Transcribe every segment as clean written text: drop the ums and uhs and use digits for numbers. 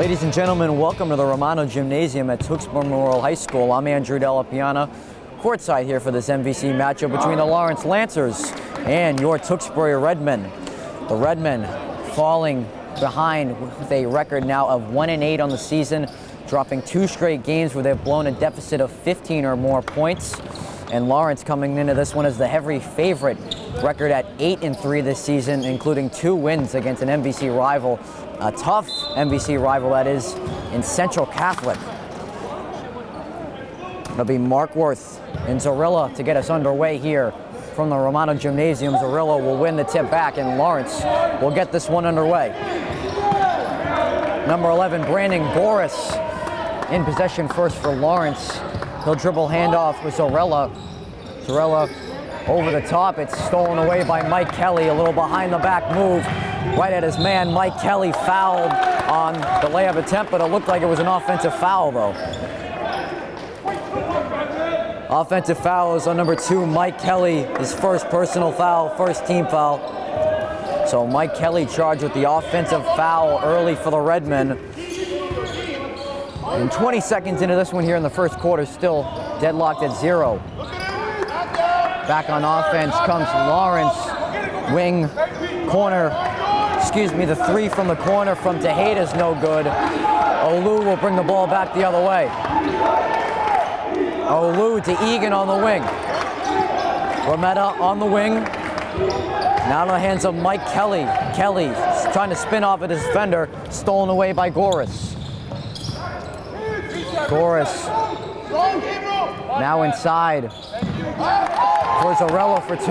Ladies and gentlemen, welcome to the Romano Gymnasium at Tewksbury Memorial High School. I'm Andrew Della Piana, courtside here for this MVC matchup between the Lawrence Lancers and your Tewksbury Redmen. The Redmen falling behind with a record now of 1-8 on the season, dropping 2 straight games where they've blown a deficit of 15 or more points. And Lawrence coming into this one as the heavy favorite, record at 8-3 this season, including 2 wins against an MVC rival, a tough MVC rival that is in Central Catholic. It'll be Markworth and Zorilla to get us underway here from the Romano Gymnasium. Zorilla will win the tip back and Lawrence will get this one underway. Number 11, Brandon Goris in possession first for Lawrence. He'll dribble handoff with Zorilla. Zorilla over the top. It's stolen away by Mike Kelly. A little behind the back move right at his man. Mike Kelly fouled on the layup attempt, but it looked like it was an offensive foul though. Offensive foul is on number 2, Mike Kelly. His first personal foul, first team foul. So Mike Kelly charged with the offensive foul early for the Redmen. And 20 seconds into this one here in the first quarter, still deadlocked at 0. Back on offense comes Lawrence. Wing, corner, the 3 from the corner from Tejeda's no good. Olu will bring the ball back the other way. Olu to Egan on the wing. Rometta on the wing. Now in the hands of Mike Kelly. Kelly trying to spin off at his defender, stolen away by Goris. Goris now inside for Zorella for 2.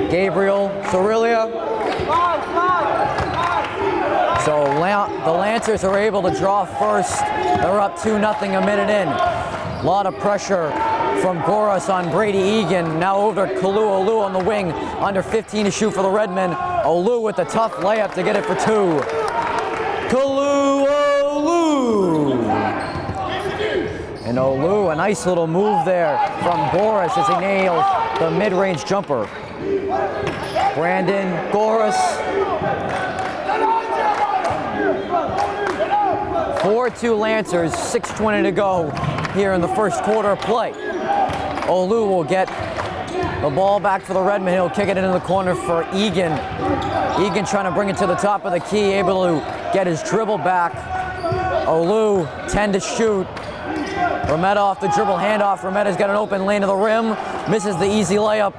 Gabriel Cerilia. So the Lancers are able to draw first. They're up 2-0 a minute in. A lot of pressure from Goris on Brady Egan. Now over to Kalu Olu on the wing. Under 15 to shoot for the Redmen. Olu with the tough layup to get it for 2. Kalu Olu. And Olu, a nice little move there from Goris as he nails the mid-range jumper. Brandon Goris. 4-2 Lancers, 6:20 to go here in the first quarter of play. Olu will get the ball back for the Redmen. He'll kick it into the corner for Egan. Egan trying to bring it to the top of the key, able to get his dribble back. Olu, 10 to shoot. Rometta off the dribble handoff. Rometta's got an open lane to the rim. Misses the easy layup.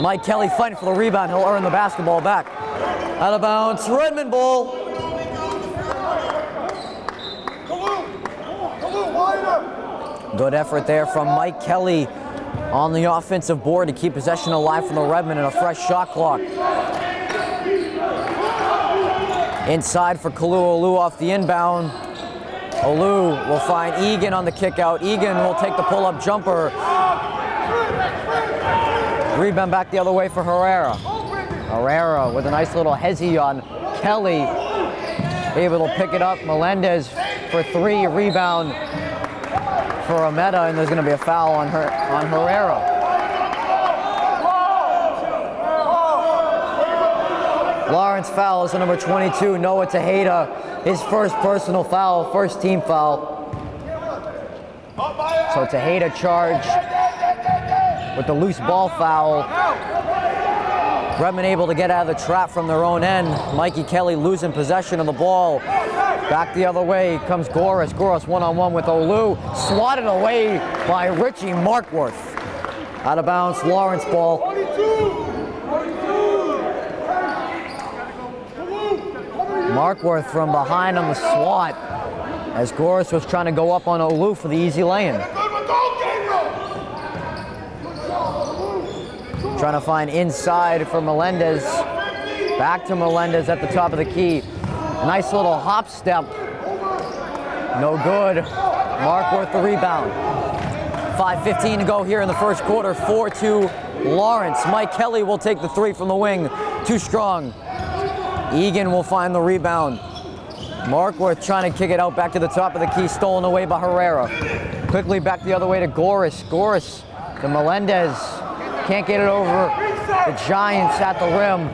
Mike Kelly fighting for the rebound. He'll earn the basketball back. Out of bounds, Redmond ball. Good effort there from Mike Kelly on the offensive board to keep possession alive from the Redmen and a fresh shot clock. Inside for Kalu Olu off the inbound. Olu will find Egan on the kick out. Egan will take the pull-up jumper. Rebound back the other way for Herrera. Herrera with a nice little hezzy on Kelly. Able to pick it up. Melendez for 3. Rebound for Rometta, and there's going to be a foul on Herrera. Lawrence foul is on number 22, Noah Tejeda. His first personal foul, first team foul. So Tejeda charged with the loose ball foul. Redmond able to get out of the trap from their own end. Mikey Kelly losing possession of the ball. Back the other way comes Goris. Goris one-on-one with Olu. Swatted away by Richie Markworth. Out of bounds, Lawrence ball. Markworth from behind on the swat as Goris was trying to go up on Olu for the easy lay-in. Trying to find inside for Melendez. Back to Melendez at the top of the key. Nice little hop step. No good. Markworth the rebound. 5:15 to go here in the first quarter. 4-2 Lawrence. Mike Kelly will take the 3 from the wing. Too strong. Egan will find the rebound. Markworth trying to kick it out back to the top of the key. Stolen away by Herrera. Quickly back the other way to Goris. Goris to Melendez. Can't get it over the Giants at the rim.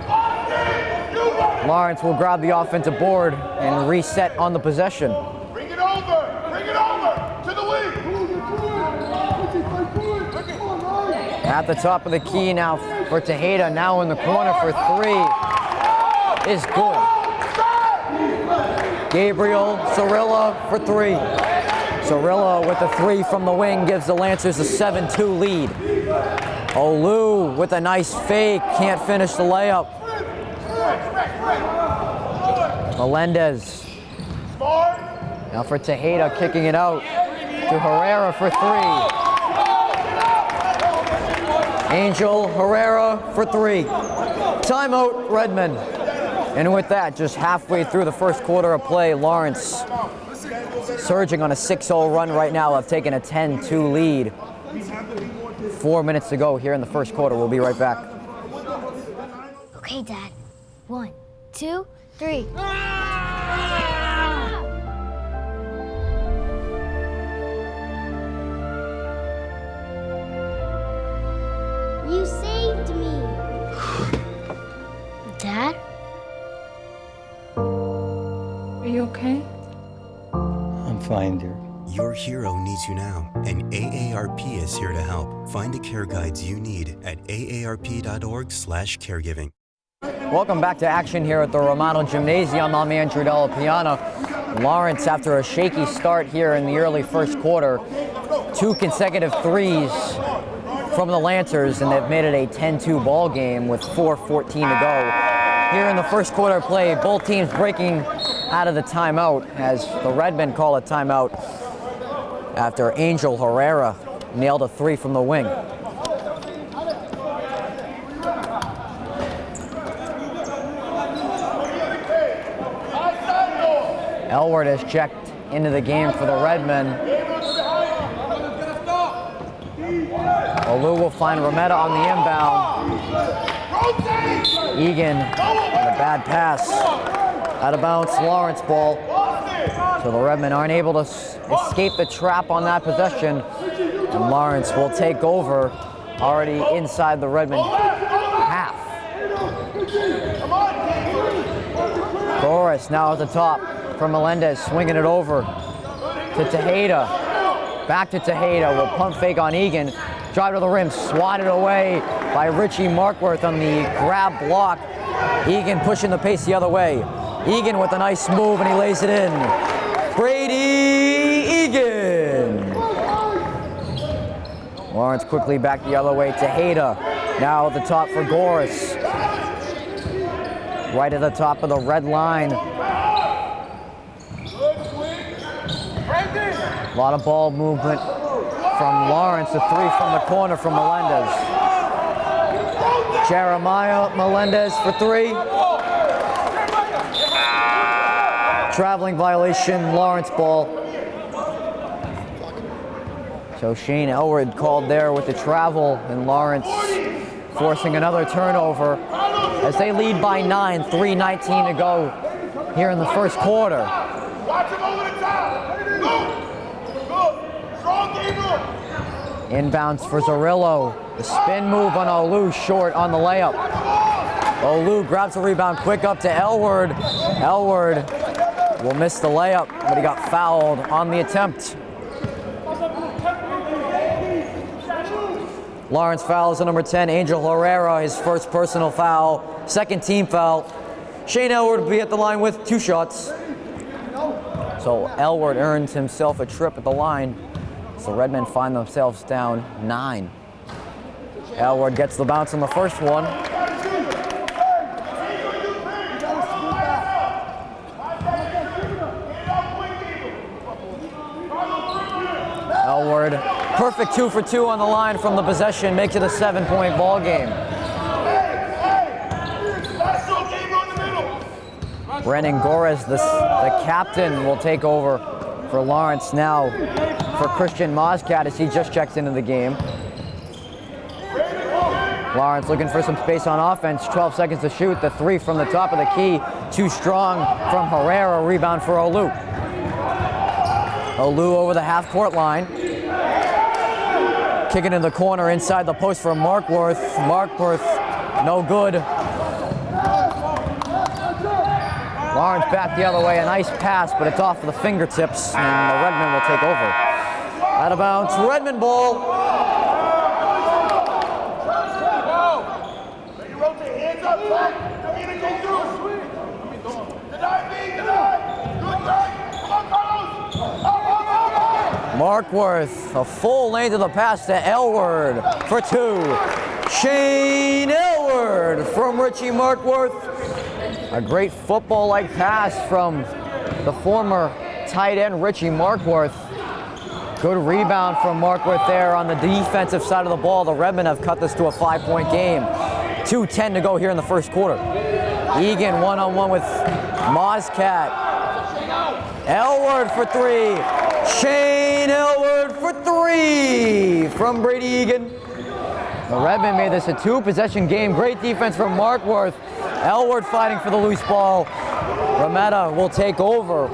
Lawrence will grab the offensive board and reset on the possession. Bring it over to the wing. At the top of the key now for Tejeda, now in the corner for three, is good. Gabriel Cirilla for three. Cirilla with a three from the wing gives the Lancers a 7-2 lead. Olu with a nice fake, can't finish the layup. Melendez. Now for Tejeda, kicking it out to Herrera for three. Angel Herrera for three. Timeout, Redmond. And with that, just halfway through the first quarter of play, Lawrence surging on a 6-0 run right now. Have taken a 10-2 lead. 4 minutes to go here in the first quarter. We'll be right back. Okay, Dad. 1, 2, 3. You saved me. Dad? Are you okay? I'm fine, dear. Your hero needs you now, and AARP is here to help. Find the care guides you need at aarp.org/caregiving. Welcome back to action here at the Romano Gymnasium. I'm Andrew Della Piana. Lawrence, after a shaky start here in the early first quarter, 2 consecutive threes from the Lancers, and they've made it a 10-2 ball game with 4:14 to go. Here in the first quarter play, both teams breaking out of the timeout as the Redmen call a timeout after Angel Herrera nailed a three from the wing. Elward has checked into the game for the Redmen. Olu will find Rometta on the inbound. Egan with a bad pass. Out of bounds, Lawrence ball. So the Redmen aren't able to escape the trap on that possession. And Lawrence will take over already inside the Redmen half. Boris now at the top from Melendez, swinging it over to Tejeda. Back to Tejeda, will pump fake on Egan. Drive to the rim, swatted away by Richie Markworth on the grab block. Egan pushing the pace the other way. Egan with a nice move, and he lays it in. Brady Egan. Lawrence quickly back the other way. Tejeda now at the top for Goris. Right at the top of the red line. A lot of ball movement from Lawrence. A three from the corner from Melendez. Jeremiah Melendez for three. Traveling violation, Lawrence ball. So Shane Elward called there with the travel, and Lawrence forcing another turnover as they lead by 9, 3:19 to go here in the first quarter. Watch him over the top. Good. Strong Gabriel. Inbounds for Zerillo. The spin move on Olu, short on the layup. Olu grabs the rebound quick up to Elward. Elward will miss the layup, but he got fouled on the attempt. Lawrence fouls on number 10, Angel Herrera, his first personal foul, second team foul. Shane Elward will be at the line with 2 shots. So Elward earns himself a trip at the line. So Redmen find themselves down 9. Elward gets the bounce on the first one. Elward, perfect 2 for 2 on the line from the possession, makes it a 7-point ball game. Brennan Gores, the captain, will take over for Lawrence now for Christian Moscat as he just checks into the game. Lawrence looking for some space on offense, 12 seconds to shoot. The three from the top of the key, too strong from Herrera, rebound for Olu. Olu over the half-court line. Kicking in the corner inside the post for Markworth. Markworth, no good. Lawrence back the other way, a nice pass, but it's off of the fingertips, and the Redmen will take over. Out of bounds, Redmen ball. You rotate hands up, don't need to go through. Deny me, deny. Good guy. Come on, Carlos. Up. Markworth, a full length of the pass to Elward for 2. Shane Elward from Richie Markworth. A great football-like pass from the former tight end Richie Markworth. Good rebound from Markworth there on the defensive side of the ball. The Redmen have cut this to a 5-point game. 2:10 to go here in the first quarter. Egan one-on-one with Moscat. Elward for 3. Shane Elward for 3 from Brady Egan. The Redmen made this a 2-possession game. Great defense from Markworth. Elward fighting for the loose ball. Rametta will take over.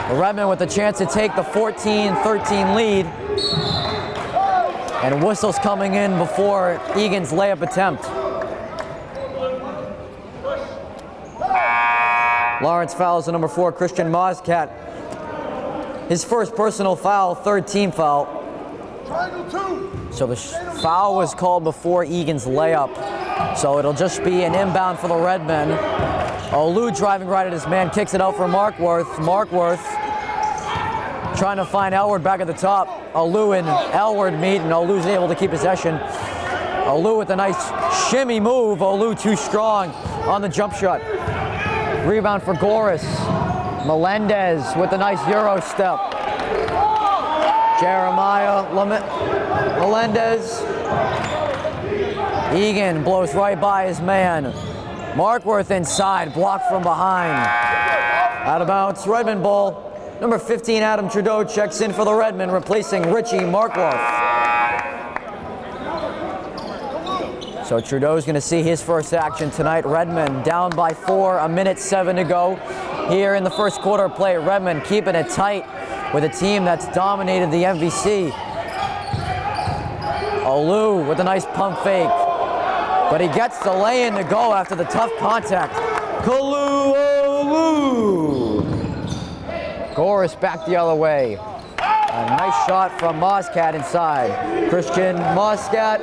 The Redmen with the chance to take the 14-13 lead. And whistles coming in before Egan's layup attempt. Lawrence fouls the number 4, Christian Moscat. His first personal foul, 3rd team foul. So the foul was called before Egan's layup. So it'll just be an inbound for the Redmen. Olu driving right at his man, kicks it out for Markworth. Markworth trying to find Elward back at the top. Olu and Elward meet, and Olu's able to keep possession. Olu with a nice shimmy move. Olu too strong on the jump shot. Rebound for Goris. Melendez with a nice Euro step. Jeremiah Melendez. Egan blows right by his man. Markworth inside, blocked from behind. Out of bounds, Redmen ball. Number 15, Adam Trudeau checks in for the Redmen, replacing Richie Markworth. So Trudeau's going to see his first action tonight. Redmen down by 4, 1:07 to go. Here in the first quarter of play, Redmen keeping it tight with a team that's dominated the MVC. Olu with a nice pump fake, but he gets the lay-in to go after the tough contact. Kalu Olu. Goris back the other way. A nice shot from Moscat inside. Christian Moscat.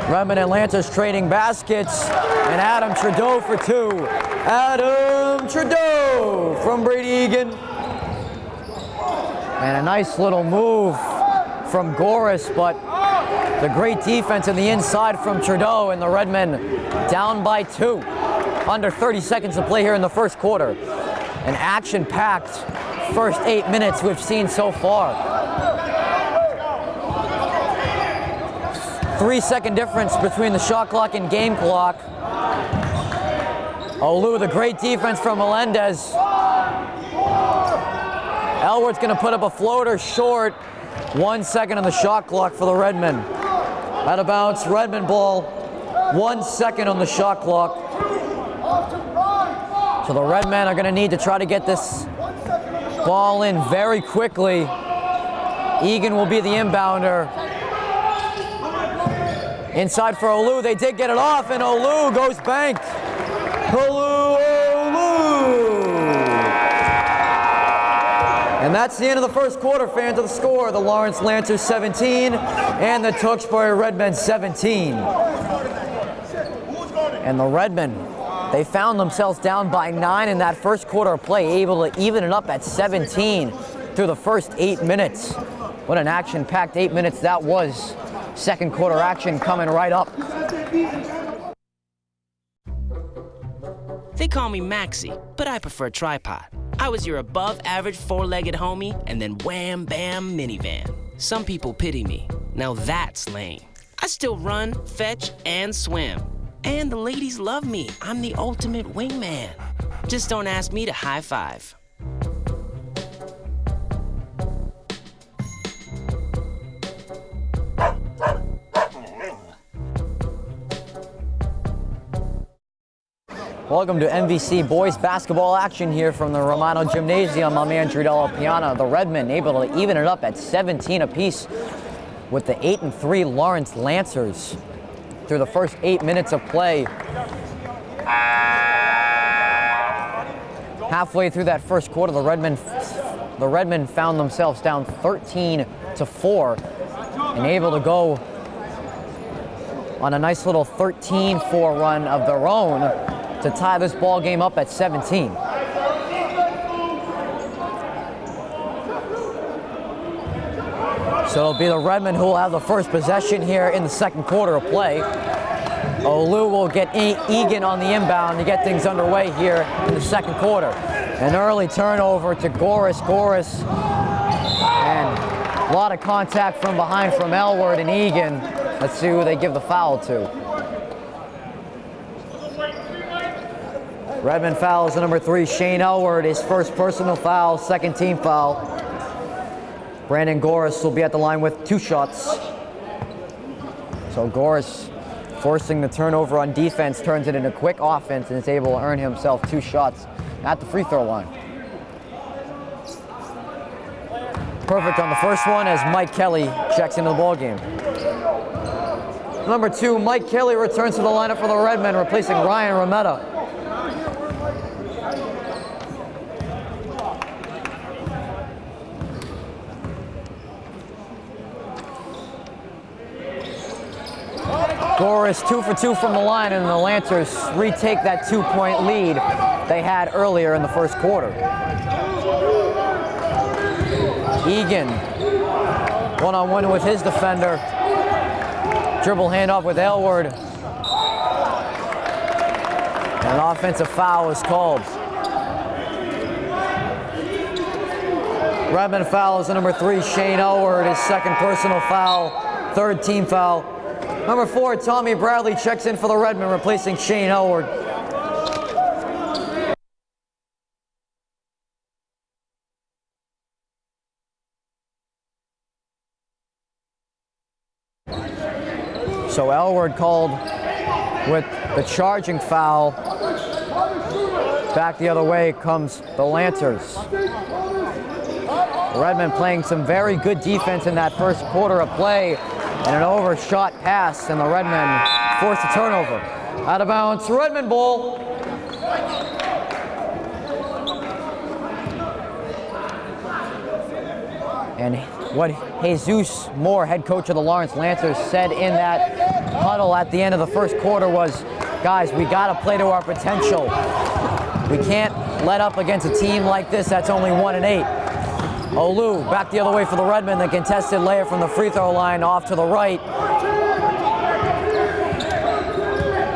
Redmen and Lancers trading baskets, and Adam Trudeau for 2. Adam Trudeau from Brady Egan. And a nice little move from Goris, but the great defense in the inside from Trudeau, and the Redmen down by 2. Under 30 seconds to play here in the first quarter. An action-packed first 8 minutes we've seen so far. 3-second difference between the shot clock and game clock. Olu with a great defense from Melendez. Elward's going to put up a floater short. 1 second on the shot clock for the Redmen. Out of bounds, Redmen ball. 1 second on the shot clock. So the Redmen are going to need to try to get this ball in very quickly. Egan will be the inbounder. Inside for Olu, they did get it off, and Olu goes banked. Olu! And that's the end of the first quarter, fans. Of the score, the Lawrence Lancers 17 and the Tewksbury Redmen 17. And the Redmen, they found themselves down by 9 in that first quarter of play, able to even it up at 17 through the first 8 minutes. What an action-packed 8 minutes that was. Second quarter action coming right up. They call me Maxie, but I prefer tripod. I was your above-average four-legged homie, and then wham, bam, minivan. Some people pity me. Now that's lame. I still run, fetch, and swim. And the ladies love me. I'm the ultimate wingman. Just don't ask me to high five. Welcome to MVC boys basketball action here from the Romano Gymnasium. I'm Andrew Della Piana. The Redmen able to even it up at 17 apiece with the 8-3 Lawrence Lancers through the first 8 minutes of play. Halfway through that first quarter, the Redmen found themselves down 13-4 and able to go on a nice little 13-4 run of their own to tie this ball game up at 17. So it'll be the Redmen who will have the first possession here in the second quarter of play. Olu will get Egan on the inbound to get things underway here in the second quarter. An early turnover to Goris. And a lot of contact from behind from Elward and Egan. Let's see who they give the foul to. Redmond fouls the number 3, Shane Elward, his first personal foul, second team foul. Brandon Goris will be at the line with 2 shots. So Goris, forcing the turnover on defense, turns it into quick offense and is able to earn himself 2 shots at the free throw line. Perfect on the first one as Mike Kelly checks into the ball game. Number 2, Mike Kelly returns to the lineup for the Redmen, replacing Ryan Rometta. Goris 2 for 2 from the line, and the Lancers retake that 2-point lead they had earlier in the first quarter. Egan, one-on-one with his defender. Dribble handoff with Elward. An offensive foul is called. Redmond fouls the number 3, Shane Elward, his second personal foul, third team foul. Number 4, Tommy Bradley checks in for the Redmen, replacing Shane Elward. So Elward called with the charging foul. Back the other way comes the Lancers. Redmond playing some very good defense in that first quarter of play, and an overshot pass, and the Redmen forced a turnover. Out of bounds, Redmond ball. And what Jesus Moore, head coach of the Lawrence Lancers, said in that huddle at the end of the first quarter was, guys, we got to play to our potential. We can't let up against a team like this that's only 1-8. Olu back the other way for the Redmen. The contested layup from the free throw line off to the right.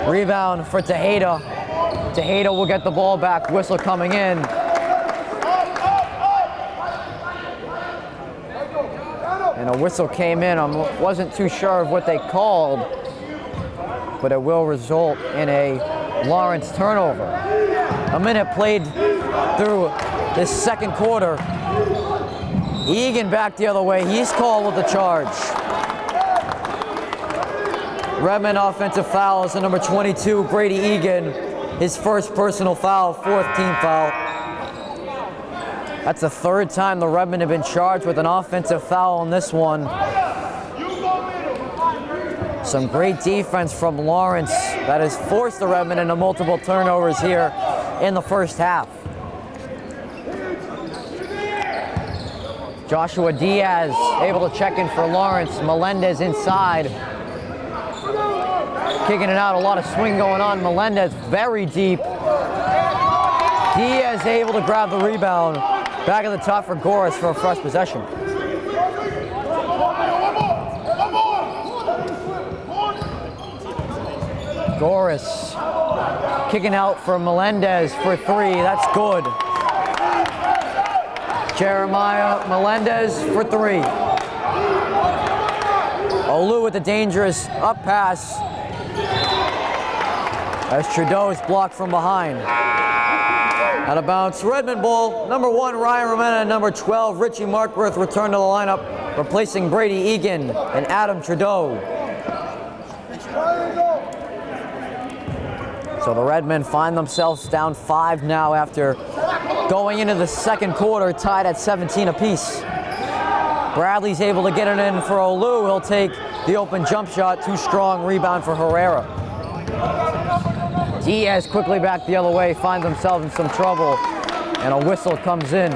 Rebound for Tejeda. Tejeda will get the ball back. Whistle coming in. And a whistle came in. I wasn't too sure of what they called, but it will result in a Lawrence turnover. A minute played through this second quarter. Egan back the other way. He's called with the charge. Redmond offensive foul is the number 22, Brady Egan. His first personal foul, fourth team foul. That's the third time the Redmen have been charged with an offensive foul on this one. Some great defense from Lawrence that has forced the Redmen into multiple turnovers here in the first half. Joshua Diaz able to check in for Lawrence. Melendez inside. Kicking it out, a lot of swing going on. Melendez very deep. Diaz able to grab the rebound. Back at the top for Goris for a fresh possession. Goris kicking out for Melendez for 3. That's good. Jeremiah Melendez for 3. Olu with the dangerous up pass as Trudeau is blocked from behind. Out of bounds, Redmond ball. Number 1, Ryan Romana, and number 12, Richie Markworth return to the lineup, replacing Brady Egan and Adam Trudeau. So the Redmen find themselves down 5 now after going into the second quarter tied at 17 apiece. Bradley's able to get it in for Olu. He'll take the open jump shot. Too strong. Rebound for Herrera. Diaz quickly back the other way, finds themselves in some trouble, and a whistle comes in.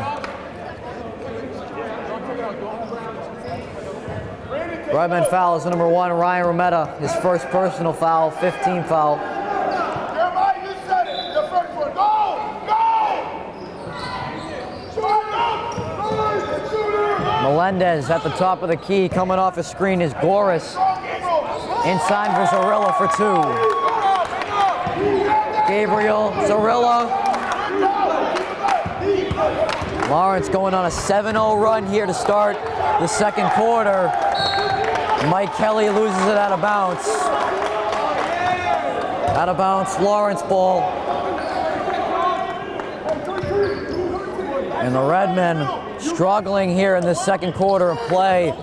Redmond fouls number 1, Ryan Rometta, his first personal foul, 15 foul. Jeremiah, you said it. The first one. Go! Melendez at the top of the key, coming off a screen is Goris. Inside for Zarilla for 2. Gabriel, Zarilla. Lawrence going on a 7-0 run here to start the second quarter. Mike Kelly loses it out of bounds. Out of bounds, Lawrence ball. And the Redmen struggling here in this second quarter of play,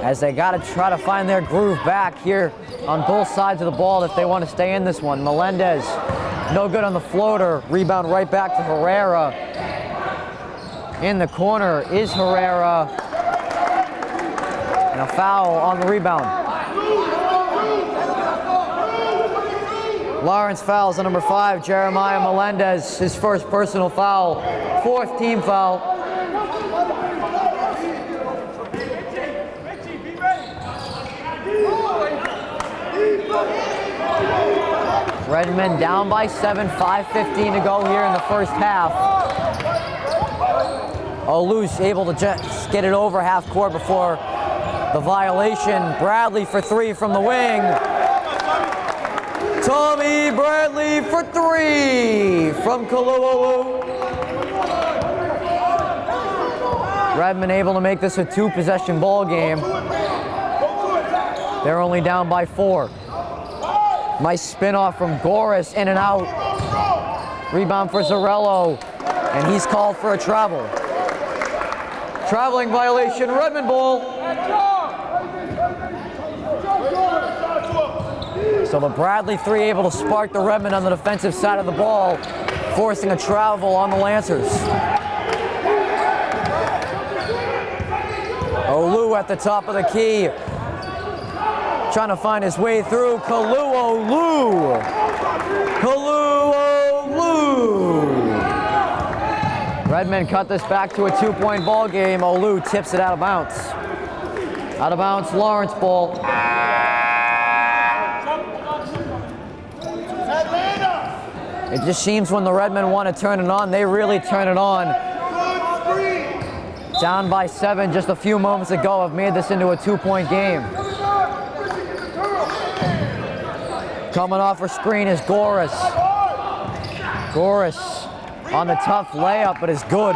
as they got to try to find their groove back here on both sides of the ball if they want to stay in this one. Melendez, no good on the floater. Rebound right back to Herrera. In the corner is Herrera. And a foul on the rebound. Lawrence fouls on number 5, Jeremiah Melendez, his first personal foul, 4th team foul. Redmond down by 7, 5:15 to go here in the first half. Olu's able to just get it over half court before the violation. Bradley for 3 from the wing. Tommy Bradley for 3 from Kalu'u. Redmond able to make this a 2-possession ball game. They're only down by 4. Nice spin off from Goris, in and out. Rebound for Zarello, and he's called for a travel. Traveling violation, Redmond ball. So the Bradley 3 able to spark the Redmond on the defensive side of the ball, forcing a travel on the Lancers. Olu at the top of the key, trying to find his way through. Kalu'u. Redmond cut this back to a 2-point ball game. Olu tips it out of bounds. Out of bounds, Lawrence ball. It just seems when the Redmen want to turn it on, they really turn it on. Down by 7 just a few moments ago, have made this into a 2-point game. Coming off her screen is Goris. Goris on the tough layup, but is good.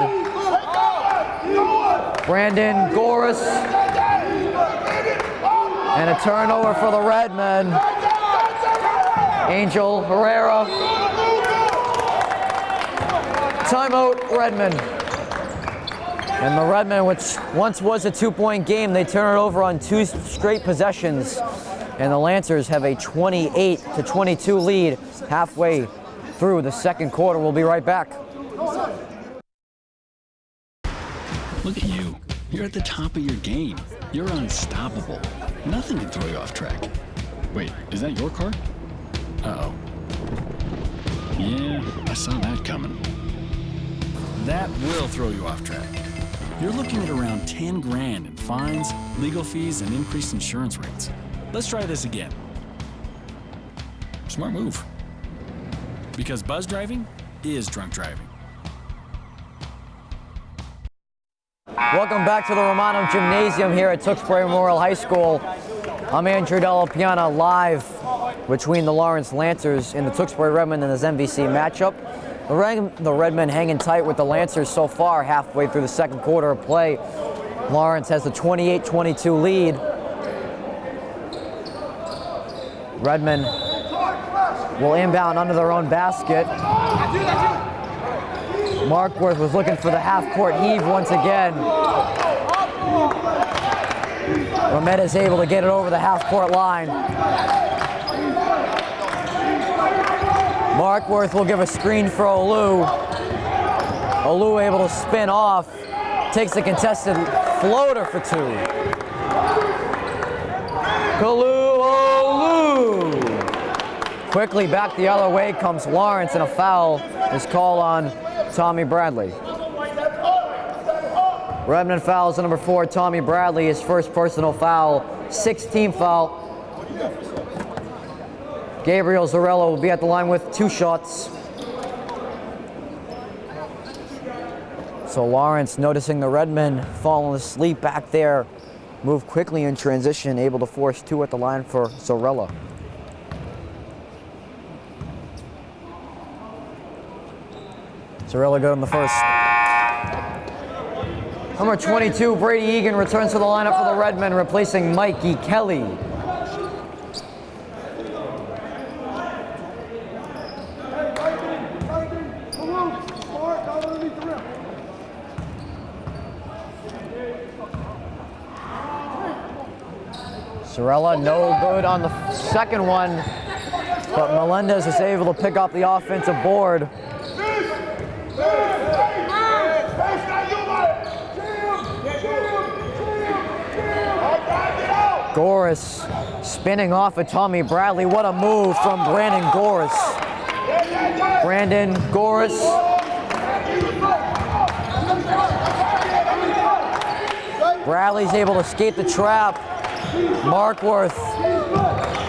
Brandon Goris. And a turnover for the Redmen. Angel Herrera. Timeout, Redmond. And the Redmen, which once was a 2-point game, they turn it over on 2 straight possessions. And the Lancers have a 28-22 lead halfway through the second quarter. We'll be right back. Look at you. You're at the top of your game. You're unstoppable. Nothing can throw you off track. Wait, is that your car? Uh-oh. Yeah, I saw that coming. That will throw you off track. You're looking at around 10 grand in fines, legal fees, and increased insurance rates. Let's try this again. Smart move. Because buzz driving is drunk driving. Welcome back to the Romano Gymnasium here at Tewksbury Memorial High School. I'm Andrew Della Piana, live between the Lawrence Lancers and the Tewksbury Redmen in this MVC matchup. The Redmen hanging tight with the Lancers so far halfway through the second quarter of play. Lawrence has a 28-22 lead. Redmen will inbound under their own basket. Markworth was looking for the half-court heave once again. Rometta is able to get it over the half-court line. Markworth will give a screen for Olu. Olu able to spin off, takes the contested floater for two. Kalu Olu. Quickly back the other way comes Lawrence, and a foul is called on Tommy Bradley. Redmond fouls number 4, Tommy Bradley, his first personal foul, 6th team foul. Gabriel Zarello will be at the line with 2 shots. So Lawrence, noticing the Redmen falling asleep back there, moved quickly in transition, able to force 2 at the line for Zarello. Zarello good on the first. Number 22, Brady Egan, returns to the lineup for the Redmen, replacing Mikey Kelly. Zarella no good on the second one, but Melendez is able to pick up the offensive board. Goris spinning off of Tommy Bradley. What a move from Brandon Goris. Brandon Goris. Bradley's able to escape the trap. Markworth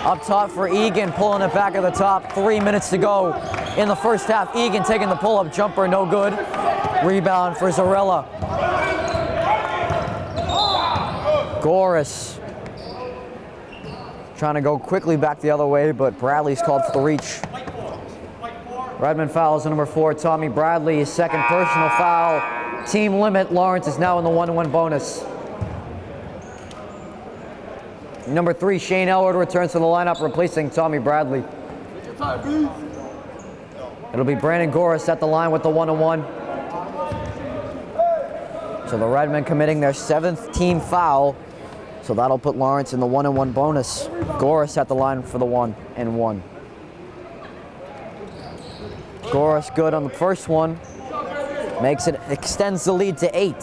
up top for Egan, pulling it back at the top. 3 minutes to go in the first half. Egan taking the pull-up jumper, no good. Rebound for Zarella. Goris trying to go quickly back the other way, but Bradley's called for the reach. Redmond fouls number 4, Tommy Bradley, his second personal foul. Team limit. Lawrence is now in the 1-1 bonus. Number 3, Shane Elwood, returns to the lineup, replacing Tommy Bradley. It'll be Brandon Goris at the line with the 1-1. So the Redmen committing their 7th team foul. So that'll put Lawrence in the 1-1 bonus. Goris at the line for the 1-1. Goris good on the first one. Extends the lead to 8.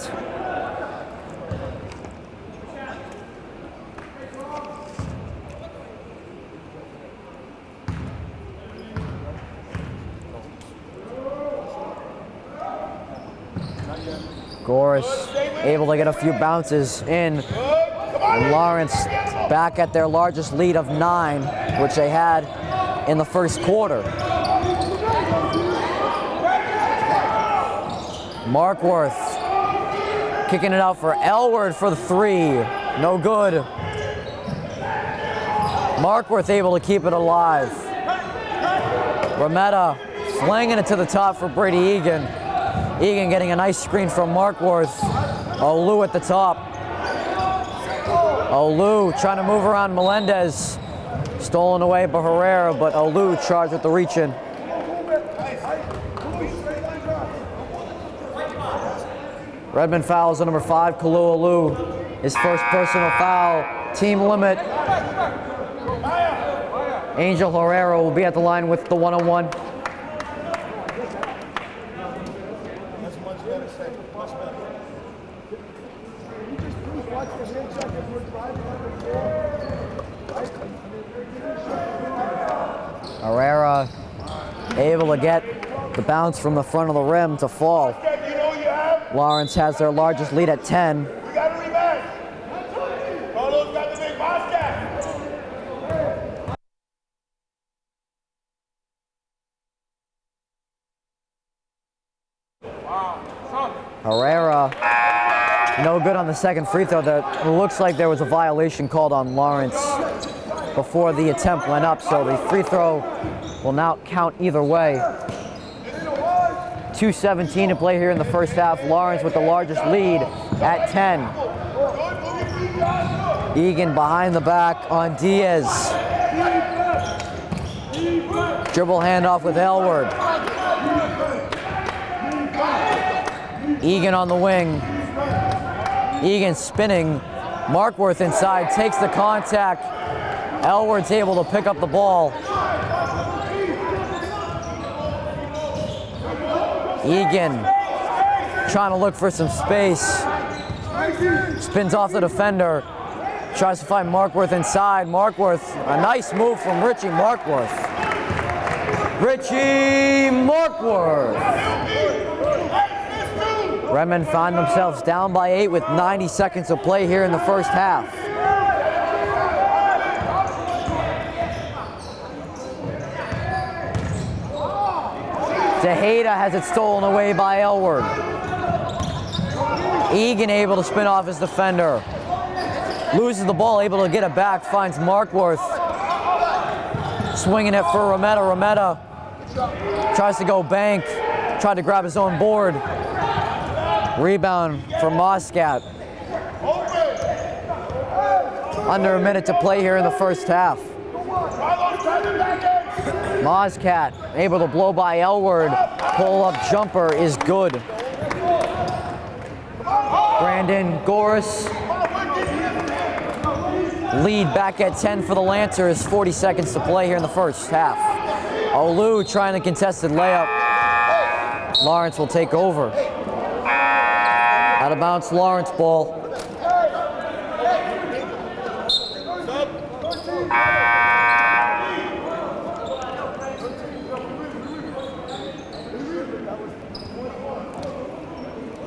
Goris able to get a few bounces in. And Lawrence back at their largest lead of 9, which they had in the first quarter. Markworth kicking it out for Elwood for the 3. No good. Markworth able to keep it alive. Rametta flinging it to the top for Brady Egan. Egan getting a nice screen from Markworth. Olu at the top. Olu trying to move around Melendez. Stolen away by Herrera, but Olu charged with the reach-in. Redmond fouls on number 5, Kalu Olu. His first personal foul. Team limit. Angel Herrera will be at the line with the 1-1. Herrera able to get the bounce from the front of the rim to fall. Lawrence has their largest lead at 10. Herrera, no good on the second free throw. It looks like there was a violation called on Lawrence before the attempt went up, so the free throw will now count either way. 2:17 to play here in the first half. Lawrence with the largest lead at 10. Egan behind the back on Diaz. Dribble handoff with Elwood. Egan on the wing. Egan spinning. Markworth inside, takes the contact. Elwood's able to pick up the ball. Egan trying to look for some space. Spins off the defender. Tries to find Markworth inside. Markworth, a nice move from Richie Markworth. Richie Markworth. Redmond find themselves down by 8 with 90 seconds of play here in the first half. Tejeda has it stolen away by Elward. Egan able to spin off his defender. Loses the ball, able to get it back, finds Markworth. Swinging it for Rometta. Rometta tries to go bank, tried to grab his own board. Rebound for Moscat. Under a minute to play here in the first half. Moscat able to blow by Elward. Pull-up jumper is good. Brandon Goris. Lead back at 10 for the Lancers. 40 seconds to play here in the first half. Olu trying the contested layup. Lawrence will take over. Out of bounds, Lawrence ball.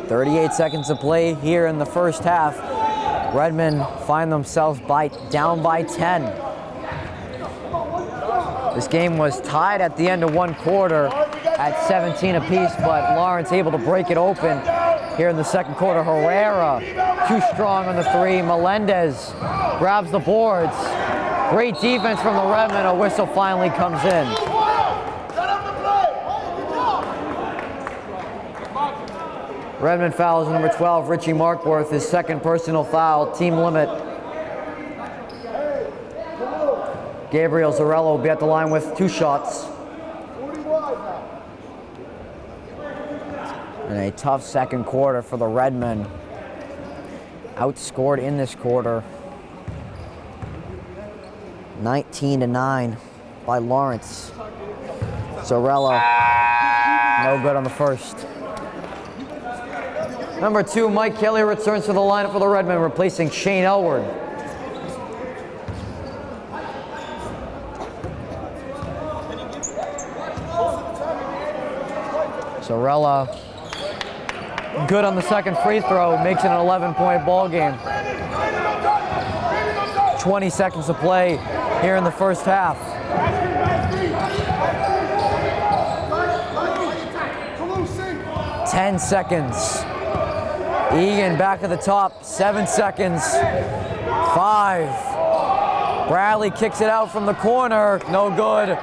.38 seconds to play here in the first half. Redmond find themselves down by 10. This game was tied at the end of one quarter at 17 apiece, but Lawrence able to break it open here in the second quarter. Herrera, too strong on the three. Melendez grabs the boards. Great defense from the Redmond. A whistle finally comes in. Redmond fouls number 12, Richie Markworth, his second personal foul, team limit. Gabriel Zarello will be at the line with 2 shots. And a tough second quarter for the Redmen. Outscored in this quarter 19-9 by Lawrence. Zarello, no good on the first. Number 2, Mike Kelly returns to the lineup for the Redmen, replacing Shane Elward. Zarella, good on the second free throw, makes it an 11-point ball game. 20 seconds to play here in the first half. Ten seconds. Egan back at the top, 7 seconds. 5. Bradley kicks it out from the corner, no good.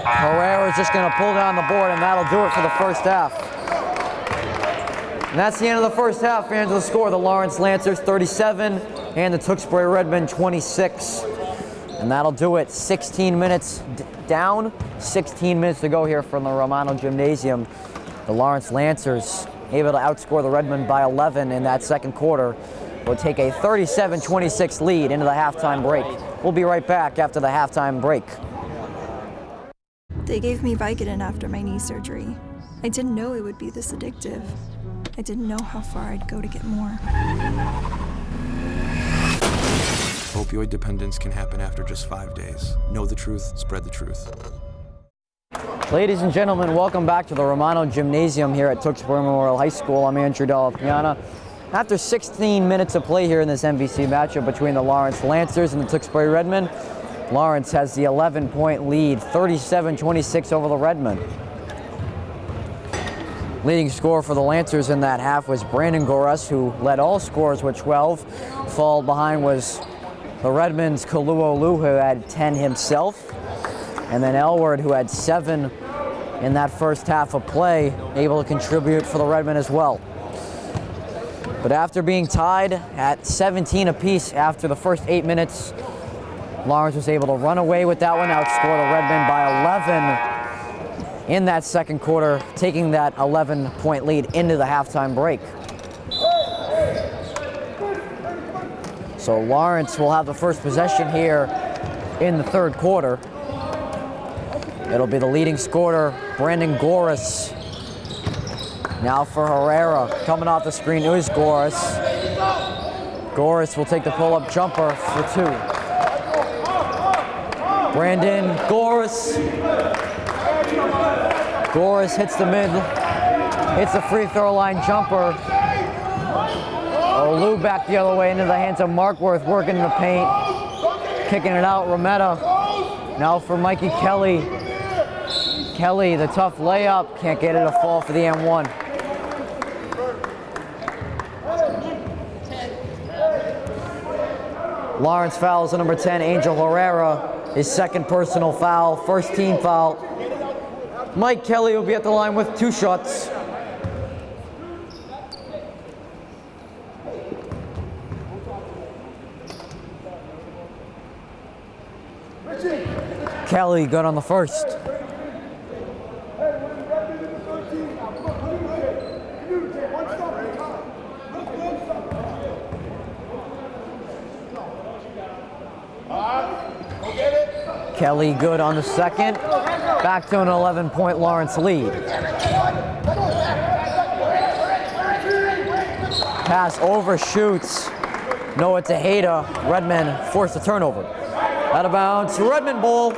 Herrera's just gonna pull down the board, and that'll do it for the first half. And that's the end of the first half, fans. Of the score, the Lawrence Lancers 37 and the Tewksbury Redmen 26. And that'll do it. 16 minutes down, 16 minutes to go here from the Romano Gymnasium. The Lawrence Lancers able to outscore the Redmen by 11 in that second quarter. Will take a 37-26 lead into the halftime break. We'll be right back after the halftime break. They gave me Vicodin after my knee surgery. I didn't know it would be this addictive. I didn't know how far I'd go to get more. Opioid dependence can happen after just 5 days. Know the truth, spread the truth. Ladies and gentlemen, welcome back to the Romano Gymnasium here at Tewksbury Memorial High School. I'm Andrew Della Piana. After 16 minutes of play here in this MVC matchup between the Lawrence Lancers and the Tewksbury Redmen, Lawrence has the 11-point lead, 37-26 over the Redmen. Leading scorer for the Lancers in that half was Brandon Goras, who led all scorers with 12. Followed behind was the Redmen's Kaluolu, who had 10 himself. And then Elward, who had 7 in that first half of play, able to contribute for the Redmen as well. But after being tied at 17 apiece after the first 8 minutes, Lawrence was able to run away with that one, outscore the Redmen by 11 in that second quarter, taking that 11-point lead into the halftime break. So Lawrence will have the first possession here in the third quarter. It'll be the leading scorer, Brandon Goras. Now for Herrera. Coming off the screen is Goris. Goris will take the pull-up jumper for 2. Brandon Goris. Goris hits the mid. Hits the free throw line jumper. Olu back the other way into the hands of Markworth, working in the paint. Kicking it out, Rometta. Now for Mikey Kelly. Kelly, the tough layup. Can't get it to fall for the M1. Lawrence fouls on number 10, Angel Herrera. His second personal foul, first team foul. Mike Kelly will be at the line with 2 shots. Kelly good on the first. Kelly good on the second. Back to an 11-point Lawrence lead. Pass overshoots. Noah Tejeda. Redmond forced a turnover. Out of bounds. Redmond ball.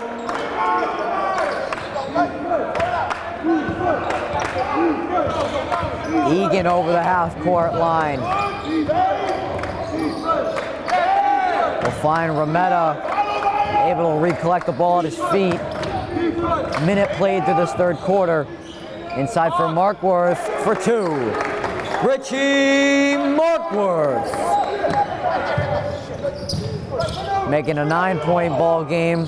Egan over the half-court line. We'll find Rometta able to recollect the ball at his feet. Minute played through this third quarter. Inside for Markworth for 2. Richie Markworth. Making a 9-point ball game.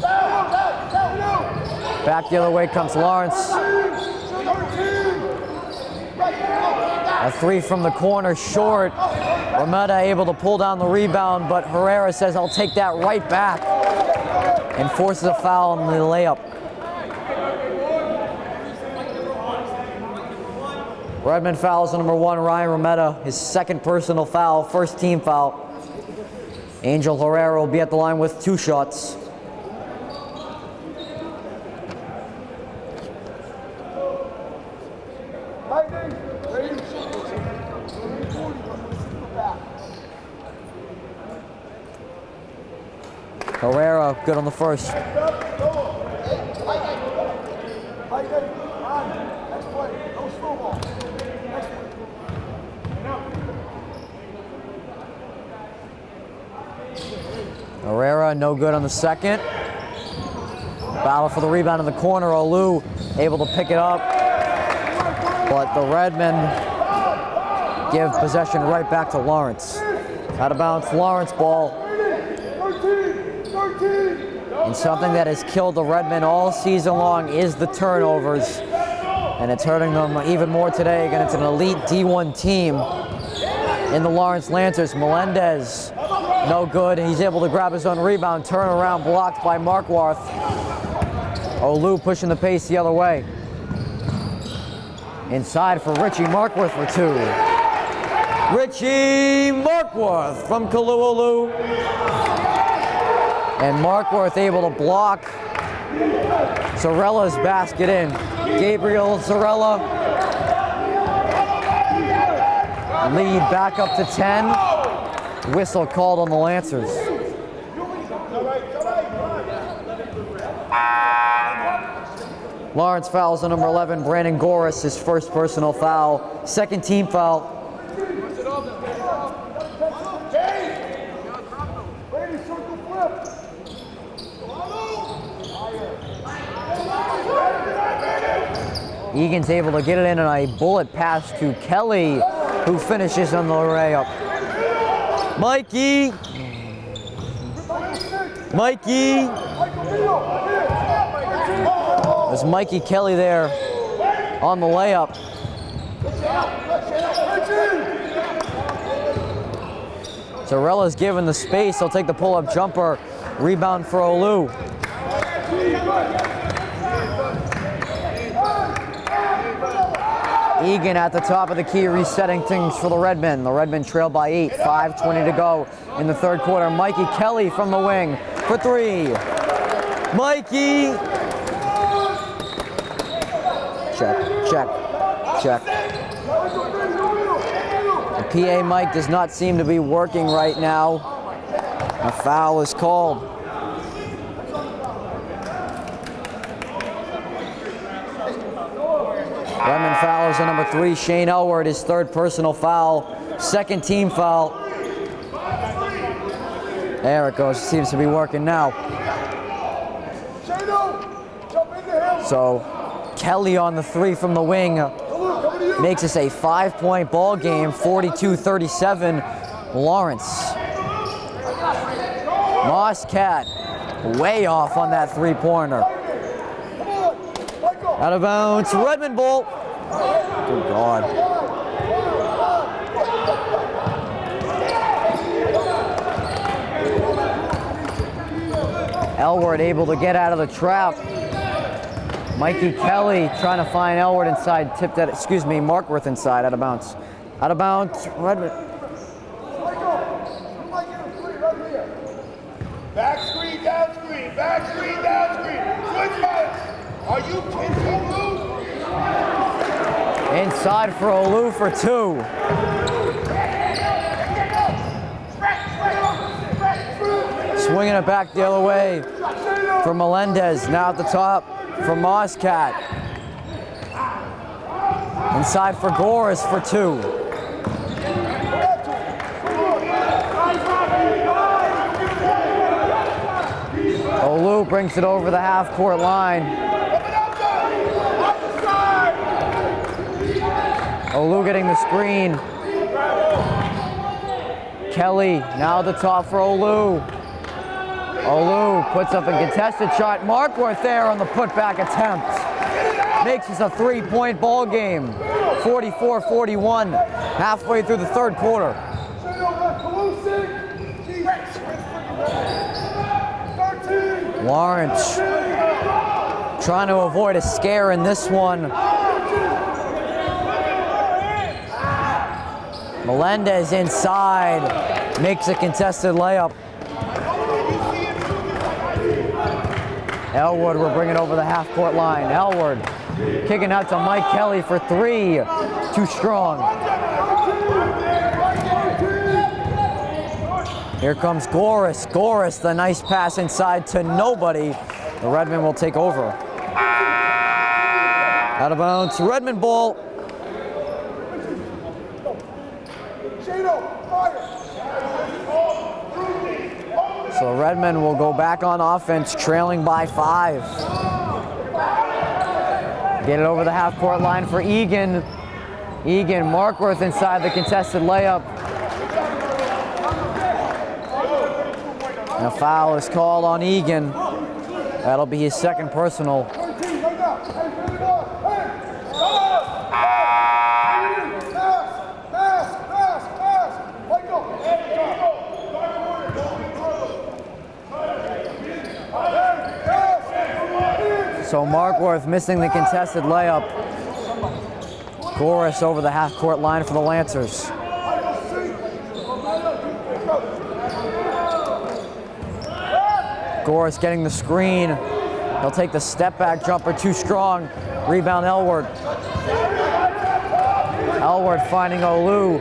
Back the other way comes Lawrence. A 3 from the corner, short. Rometta able to pull down the rebound, but Herrera says, I'll take that right back, and forces a foul on the layup. Redmond fouls on number 1, Ryan Rometta, his second personal foul, first team foul. Angel Herrera will be at the line with 2 shots. Herrera good on the first. Herrera no good on the second. Battle for the rebound in the corner. Olu able to pick it up, but the Redmen give possession right back to Lawrence. Out of bounds, Lawrence ball. And something that has killed the Redmen all season long is the turnovers. And it's hurting them even more today against an elite D1 team in the Lawrence Lancers. Melendez, no good. He's able to grab his own rebound, turn around, blocked by Markworth. Olu pushing the pace the other way. Inside for Richie Markworth for 2. Richie Markworth from Kalu'ulu. And Markworth able to block Zarella's basket in. Gabriel Zarella. Lead back up to 10. Whistle called on the Lancers. Lawrence fouls on number 11, Brandon Goris, his first personal foul. Second team foul. Egan's able to get it in on a bullet pass to Kelly, who finishes on the layup. Mikey. There's Mikey Kelly there on the layup. Zarella's given the space. He'll take the pull-up jumper. Rebound for Olu. Egan at the top of the key, resetting things for the Redmen. The Redmen trail by 8, 5:20 to go in the third quarter. Mikey Kelly from the wing for 3. Mikey! Check. PA mic does not seem to be working right now. A foul is called. Redmond fouls on number 3, Shane Elward, his third personal foul, second team foul. There it goes, seems to be working now. So Kelly on the 3 from the wing makes this a 5-point ball game, 42-37, Lawrence. Mosscat way off on that 3-pointer. Out of bounds, Redmond ball. Good God. Elward able to get out of the trap. Mikey Kelly trying to find Elward inside, tipped at, Markworth inside, out of bounds. Out of bounds, Redmond. Back screen, down screen, back screen, down screen. Switch back. Are you kidding me? Inside for Olu for 2. Swinging it back the other way for Melendez. Now at the top for Mosscat. Inside for Goris for 2. Olu brings it over the half-court line. Olu getting the screen. Kelly now at the top for Olu. Olu puts up a contested shot. Markworth there on the putback attempt. Makes this a 3-point ball game. 44-41, halfway through the third quarter. Lawrence trying to avoid a scare in this one. Melendez inside, makes a contested layup. Elwood will bring it over the half-court line. Elwood kicking out to Mike Kelly for 3. Too strong. Here comes Goris. Goris, the nice pass inside to nobody. The Redmond will take over. Out of bounds, Redmond ball. So Redmond will go back on offense, trailing by 5. Get it over the half-court line for Egan. Egan, Markworth inside the contested layup. And a foul is called on Egan. That'll be his second personal. So Markworth missing the contested layup. Goris over the half-court line for the Lancers. Goris getting the screen. He'll take the step-back jumper, too strong. Rebound Elward. Elward finding Olu.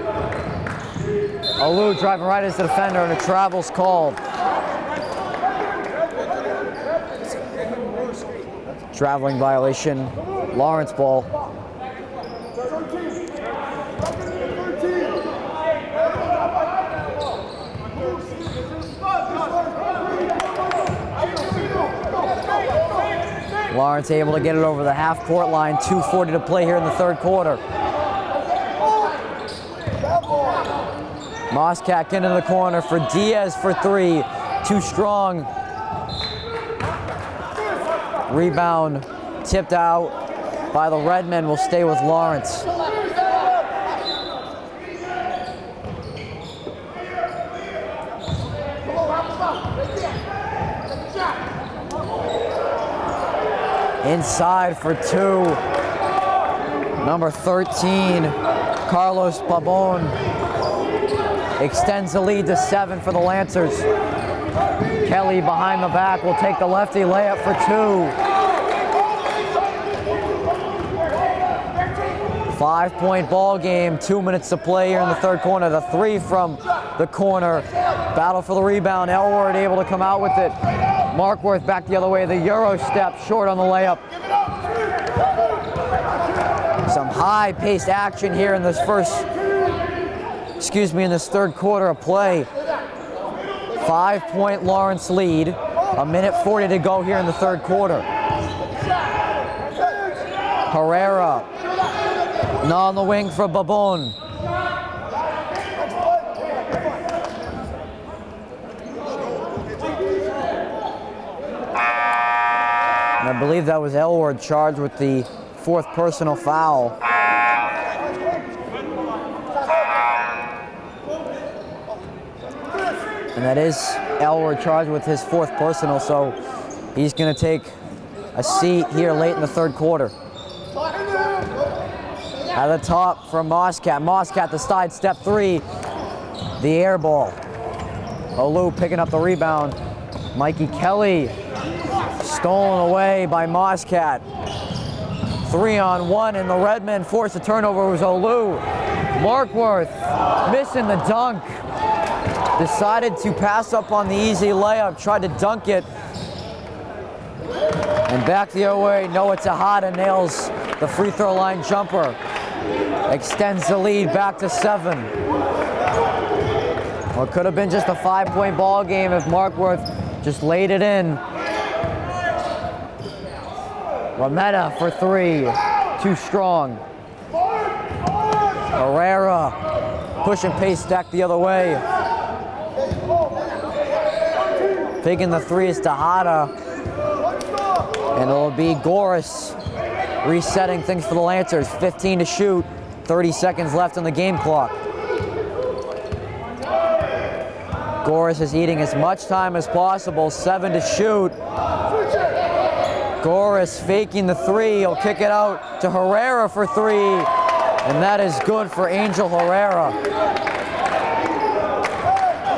Olu driving right as the defender, and a travel's called. Traveling violation, Lawrence ball. Lawrence able to get it over the half-court line, 2:40 to play here in the third quarter. Mosscat into the corner for Diaz for 3, too strong. Rebound tipped out by the Redmen, will stay with Lawrence. Inside for 2. Number 13, Carlos Pabon extends the lead to 7 for the Lancers. Kelly behind the back will take the lefty layup for 2. 5-point ball game, 2 minutes to play here in the third corner. The three from the corner. Battle for the rebound. Elward able to come out with it. Markworth back the other way. The Euro step short on the layup. Some high-paced action here in this in this third quarter of play. 5-point Lawrence lead. A minute 40 to go here in the third quarter. Herrera. On the wing for Babon. And I believe that was Elward charged with the 4th personal foul. And that is Elward charged with his 4th personal, so he's going to take a seat here late in the third quarter. At the top from Moscat. Moscat the side step 3. The air ball. Olu picking up the rebound. Mikey Kelly stolen away by Moscat. 3-on-1 and the Redmen forced a turnover. It was Olu. Markworth missing the dunk. Decided to pass up on the easy layup. Tried to dunk it. And back the other way, Noah Tejada nails the free throw line jumper. Extends the lead back to 7. Well, it could have been just a 5-point ball game if Markworth just laid it in. Rametta for 3, too strong. Herrera, push and pace stack the other way. Taking the 3 is Tejada. And it'll be Goris resetting things for the Lancers. 15 to shoot, 30 seconds left on the game clock. Goris is eating as much time as possible, 7 to shoot. Goris faking the 3, he'll kick it out to Herrera for 3, and that is good for Angel Herrera.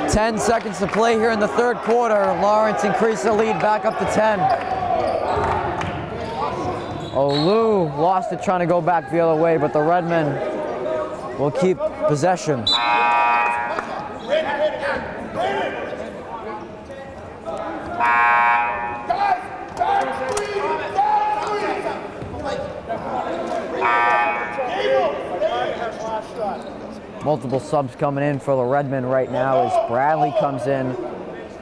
10 seconds to play here in the third quarter. Lawrence increased the lead back up to 10. Olu lost it trying to go back the other way, but the Redmen will keep possession. Multiple subs coming in for the Redmen right now as Bradley comes in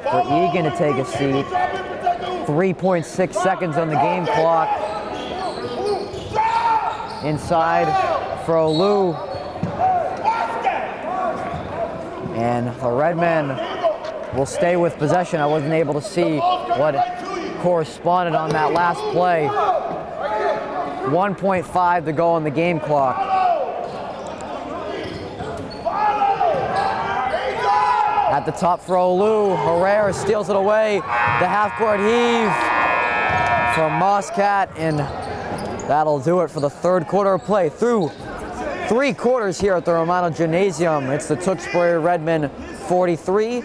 for Egan to take a seat. 3.6 seconds on the game clock. Inside for Olu. And the Redmen will stay with possession. I wasn't able to see what corresponded on that last play. 1.5 to go on the game clock. At the top for Olu, Herrera steals it away. The half-court heave from Moscat, and that'll do it for the third quarter of play. Through 3 quarters here at the Romano Gymnasium, it's the Tewksbury Redmen 43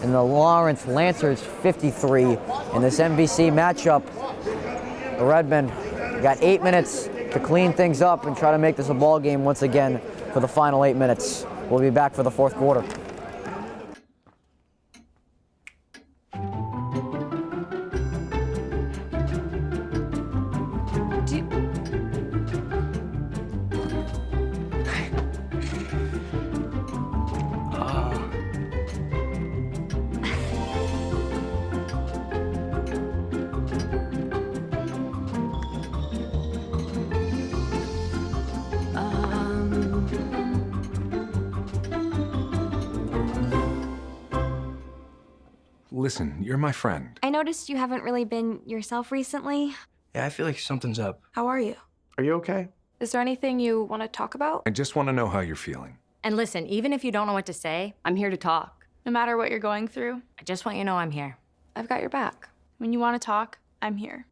and the Lawrence Lancers 53. In this MVC matchup, the Redmen got 8 minutes to clean things up and try to make this a ball game once again for the final 8 minutes. We'll be back for the fourth quarter. Listen, you're my friend. I noticed you haven't really been yourself recently. Yeah, I feel like something's up. How are you? Are you okay? Is there anything you want to talk about? I just want to know how you're feeling. And listen, even if you don't know what to say, I'm here to talk. No matter what you're going through, I just want you to know I'm here. I've got your back. When you want to talk, I'm here.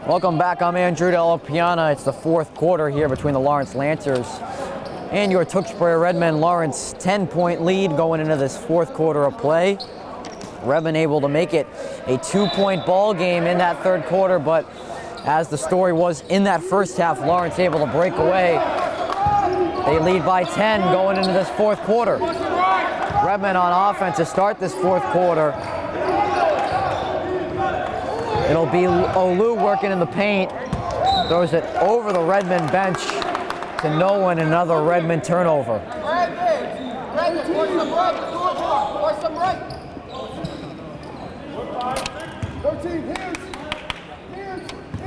Welcome back. I'm Andrew Della Piana. It's the fourth quarter here between the Lawrence Lancers And your Tewksbury Redmen Lawrence 10-point lead going into this fourth quarter of play. Redmen able to make it a 2-point ball game in that third quarter, but as the story was in that first half, Lawrence able to break away. They lead by 10 going into this fourth quarter. Redmen on offense to start this fourth quarter. It'll be Olu working in the paint. Throws it over the Redmen bench to no one, another Redmen turnover.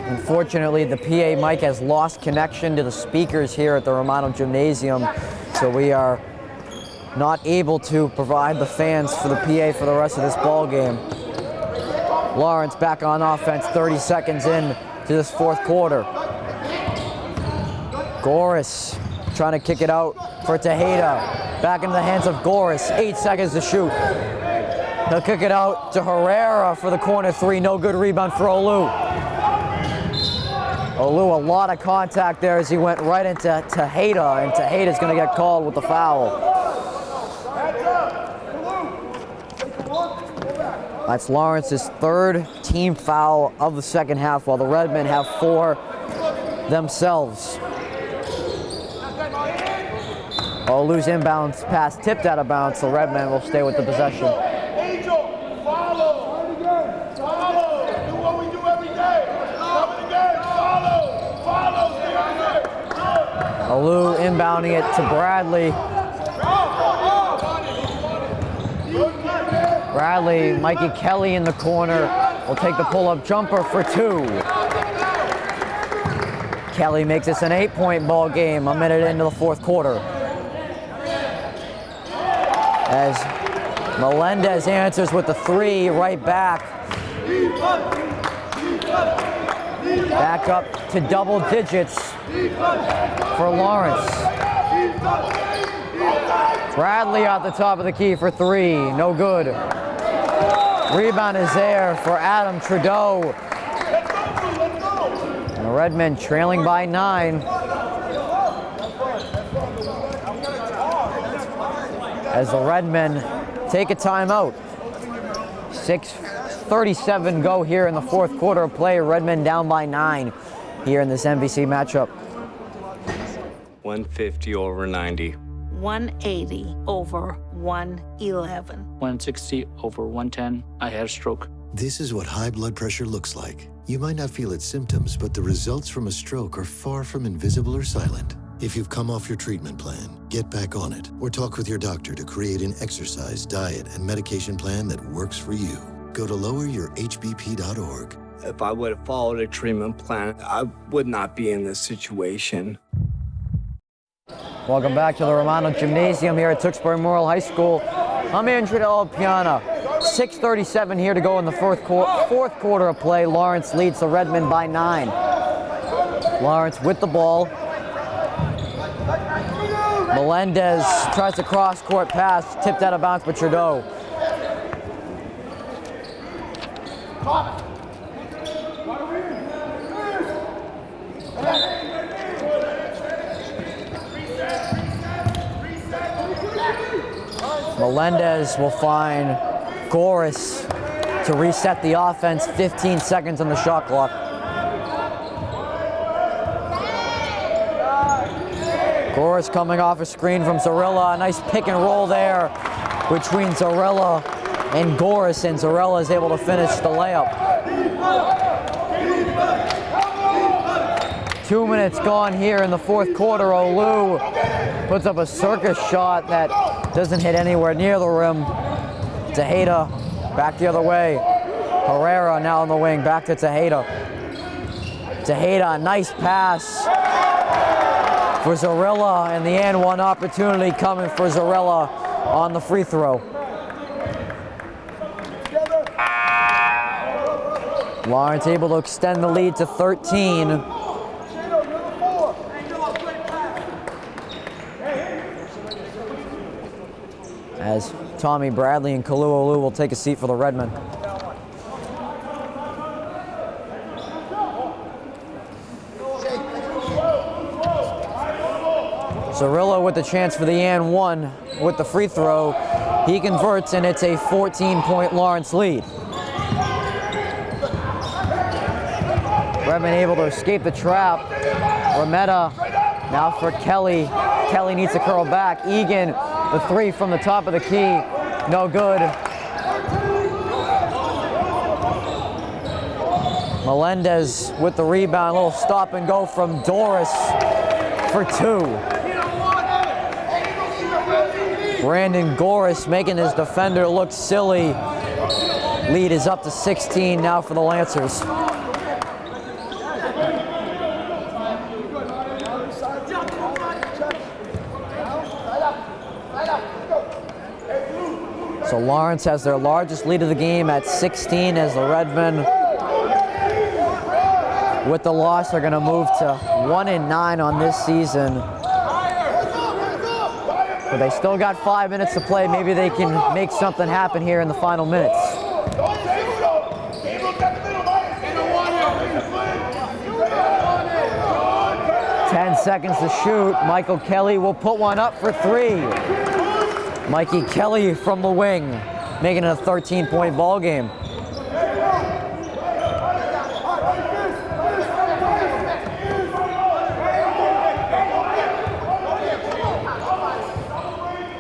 Unfortunately, the PA mic has lost connection to the speakers here at the Romano Gymnasium, so we are not able to provide the fans for the PA for the rest of this ball game. Lawrence back on offense, 30 seconds in to this fourth quarter. Goris trying to kick it out for Tejeda. Back into the hands of Goris, 8 seconds to shoot. He'll kick it out to Herrera for the corner three, no good. Rebound for Olu. Olu, a lot of contact there as he went right into Tejeda, and Tejeda's gonna get called with the foul. That's Lawrence's third team foul of the second half, while the Redmen have 4 themselves. Olu's inbounds pass tipped out of bounds, so Redmen will stay with the possession. Angel, follow. Follow. Do what we do every day. Come again. Follow. Olu inbounding it to Bradley. Bradley, Mikey Kelly in the corner will take the pull-up jumper for 2. Kelly makes this an 8-point ball game a minute into the fourth quarter. As Melendez answers with the 3 right back. Back up to double digits for Lawrence. Bradley at the top of the key for 3, no good. Rebound is there for Adam Trudeau. And the Redmen trailing by 9. As the Redmen take a timeout. 6:37 go here in the fourth quarter of play. Redmen down by 9 here in this MVC matchup. 150 over 90. 180 over 111. 160 over 110. I had a stroke. This is what high blood pressure looks like. You might not feel its symptoms, but the results from a stroke are far from invisible or silent. If you've come off your treatment plan, get back on it or talk with your doctor to create an exercise, diet, and medication plan that works for you. Go to loweryourhbp.org. If I would have followed a treatment plan, I would not be in this situation. Welcome back to the Romano Gymnasium here at Tewksbury Memorial High School. I'm Andrew Delapiana. 6:37 here to go in the fourth quarter of play. Lawrence leads the Redmen by 9. Lawrence with the ball. Melendez tries to cross-court pass, tipped out of bounds by Trudeau. Melendez will find Goris to reset the offense. 15 seconds on the shot clock. Goris coming off a screen from Zarilla. A nice pick and roll there between Zarilla and Goris, and Zarilla is able to finish the layup. 2 minutes gone here in the fourth quarter. Olu puts up a circus shot that doesn't hit anywhere near the rim. Tejeda back the other way. Herrera now on the wing, back to Tejeda. Tejeda, nice pass for Zarilla, and the and one opportunity coming for Zarilla on the free throw. Lawrence able to extend the lead to 13. As Tommy Bradley and Kalu Olu will take a seat for the Redmen. Zorilla with the chance for the and one with the free throw. He converts, and it's a 14-point Lawrence lead. Redmond able to escape the trap. Rometta now for Kelly. Kelly needs to curl back. Egan, the three from the top of the key. No good. Melendez with the rebound. A little stop and go from Doris for two. Brandon Goris making his defender look silly. Lead is up to 16 now for the Lancers. So Lawrence has their largest lead of the game at 16 as the Redmen, with the loss, are going to move to 1-9 on this season. But they still got 5 minutes to play. Maybe they can make something happen here in the final minutes. 10 seconds to shoot. Michael Kelly will put one up for three. Mikey Kelly from the wing, making it a 13-point ball game.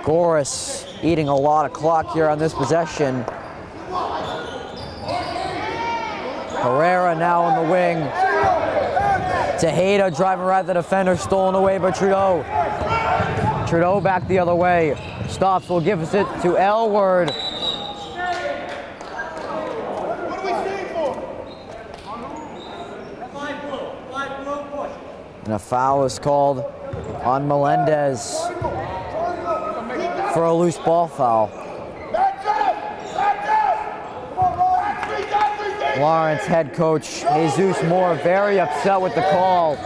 Goris eating a lot of clock here on this possession. Herrera now on the wing. Tejeda driving right at the defender, stolen away by Trudeau. Trudeau back the other way. Stops, will give us it to Elward. And a foul is called on Melendez for a loose ball foul. Lawrence head coach Jesus Moore very upset with the call.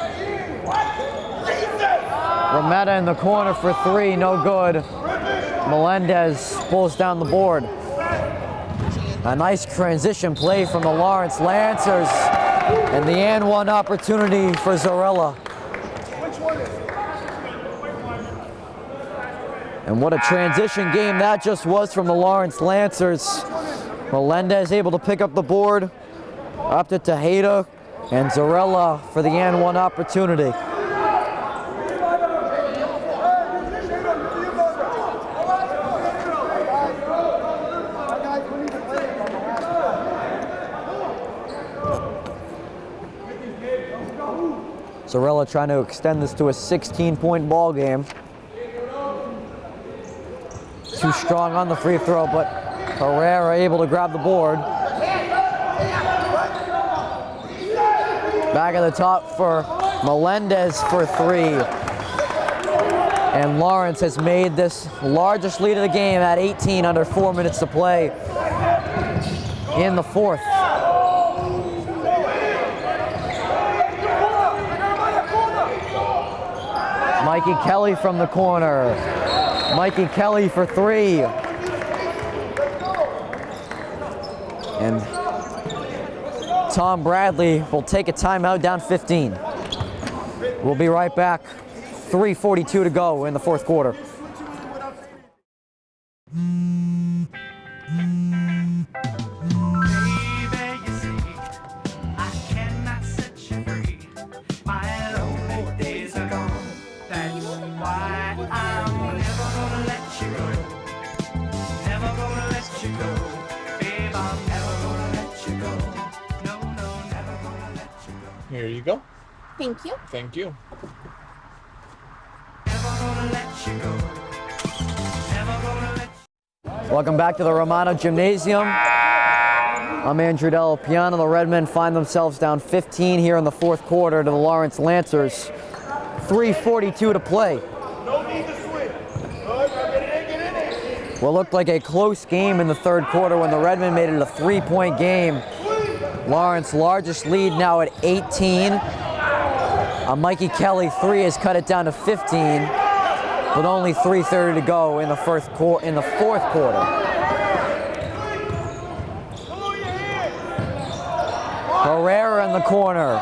Rometta in the corner for three, no good. Melendez pulls down the board. A nice transition play from the Lawrence Lancers, and the and one opportunity for Zorilla. And what a transition game that just was from the Lawrence Lancers. Melendez able to pick up the board, up to Tejeda, and Zorilla for the and one opportunity. Zorilla trying to extend this to a 16-point ball game. Too strong on the free throw, but Herrera able to grab the board. Back at the top for Melendez for three. And Lawrence has made this largest lead of the game at 18 under 4 minutes to play in the fourth. Mikey Kelly from the corner. Mikey Kelly for three. And Tom Bradley will take a timeout down 15. We'll be right back. 3:42 to go in the fourth quarter. Here you go. Thank you. Thank you. Welcome back to the Romano Gymnasium. I'm Andrew Della Piana. The Redmen find themselves down 15 here in the fourth quarter to the Lawrence Lancers. 3:42 to play. What looked like a close game in the third quarter when the Redmen made it a 3-point game. Lawrence largest lead now at 18. A Mikey Kelly three has cut it down to 15, with only 3:30 to go in the fourth quarter. Herrera in the corner.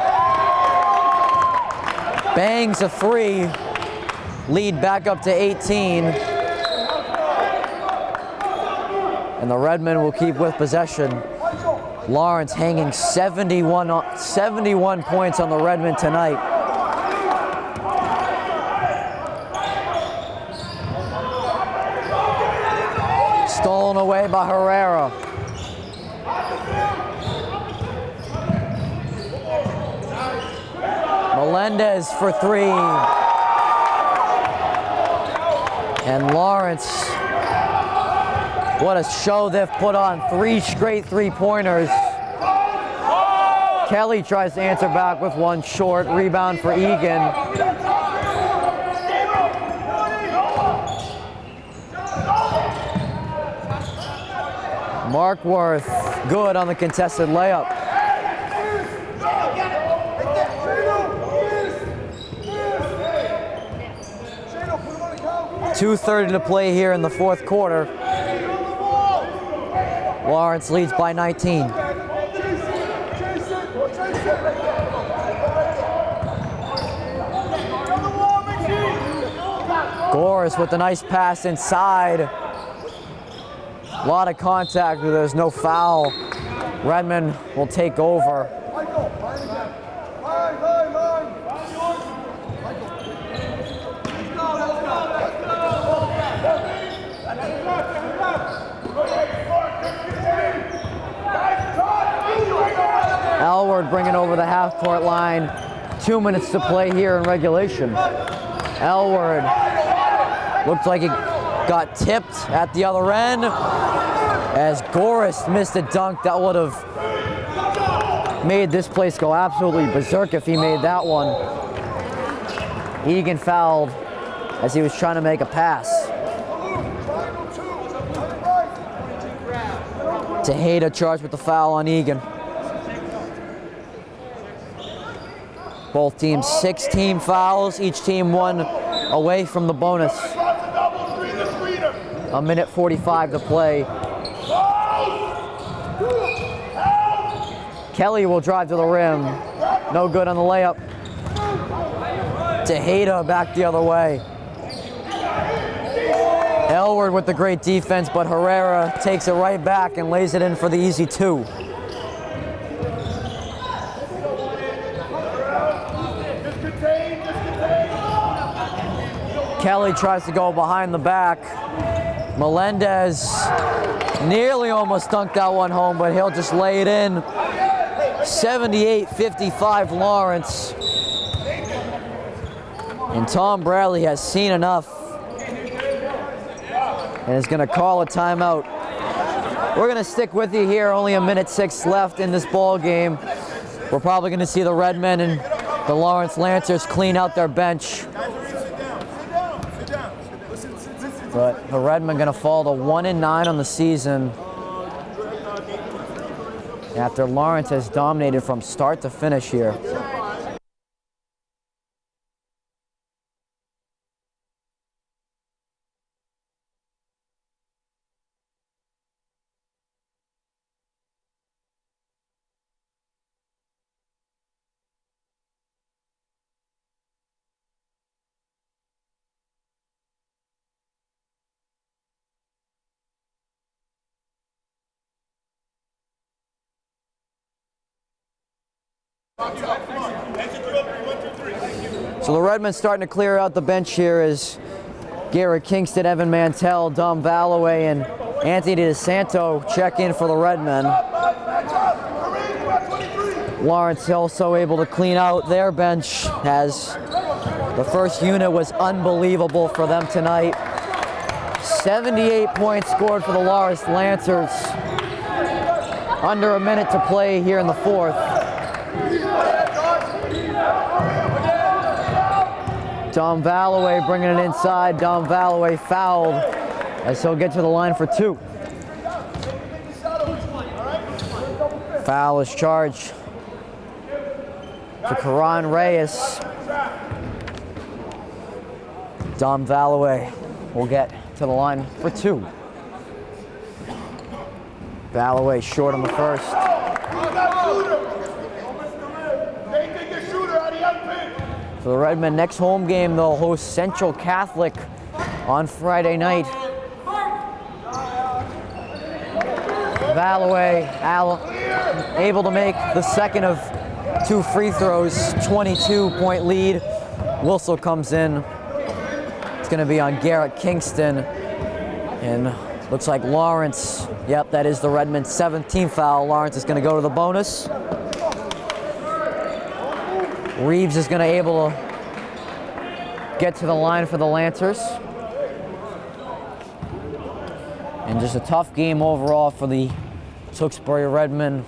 Bangs a three. lead back up to 18. And the Redmen will keep with possession. Lawrence hanging 71 points on the Redmen tonight. Stolen away by Herrera. Melendez for three. And Lawrence, what a show they've put on. 3 straight three-pointers. Kelly tries to answer back with one short. Rebound for Egan. Markworth, good on the contested layup. 2:30 to play here in the fourth quarter. Lawrence leads by 19. Goris with a nice pass inside. A lot of contact, but there's no foul. Redmond will take over. Elward bringing over the half-court line. 2 minutes to play here in regulation. Elward looked like he got tipped at the other end as Goris missed a dunk that would have made this place go absolutely berserk if he made that one. Egan fouled as he was trying to make a pass. Tejeda charged with the foul on Egan. Both teams 6 team fouls, each team 1 away from the bonus. A minute 45 to play. Kelly will drive to the rim. No good on the layup. Tejeda back the other way. Elward with the great defense, but Herrera takes it right back and lays it in for the easy 2. Kelly tries to go behind the back. Melendez nearly almost dunked that one home, but he'll just lay it in. 78-55 Lawrence. And Tom Bradley has seen enough and is going to call a timeout. We're going to stick with you here. Only a minute 6 left in this ball game. We're probably going to see the Redmen and the Lawrence Lancers clean out their bench. But the Redmen going to fall to 1-9 on the season after Lawrence has dominated from start to finish here. So the Redmen starting to clear out the bench here as Garrett Kingston, Evan Mantell, Dom Valloway, and Anthony DeSanto check in for the Redmen. Lawrence also able to clean out their bench as the first unit was unbelievable for them tonight. 78 points scored for the Lawrence Lancers. Under a minute to play here in the fourth. Dom Valloway bringing it inside. Dom Valloway fouled as he'll get to the line for 2. Foul is charged to Karan Reyes. Dom Valloway will get to the line for 2. Valloway short on the first. For the Redmen, next home game, they'll host Central Catholic on Friday night. Valloway able to make the second of 2 free throws, 22-point lead. Wilsel comes in. It's going to be on Garrett Kingston. And looks like Lawrence, yep, that is the Redmond 17th foul. Lawrence is going to go to the bonus. Reeves is going to able to get to the line for the Lancers. And just a tough game overall for the Tewksbury Redmen.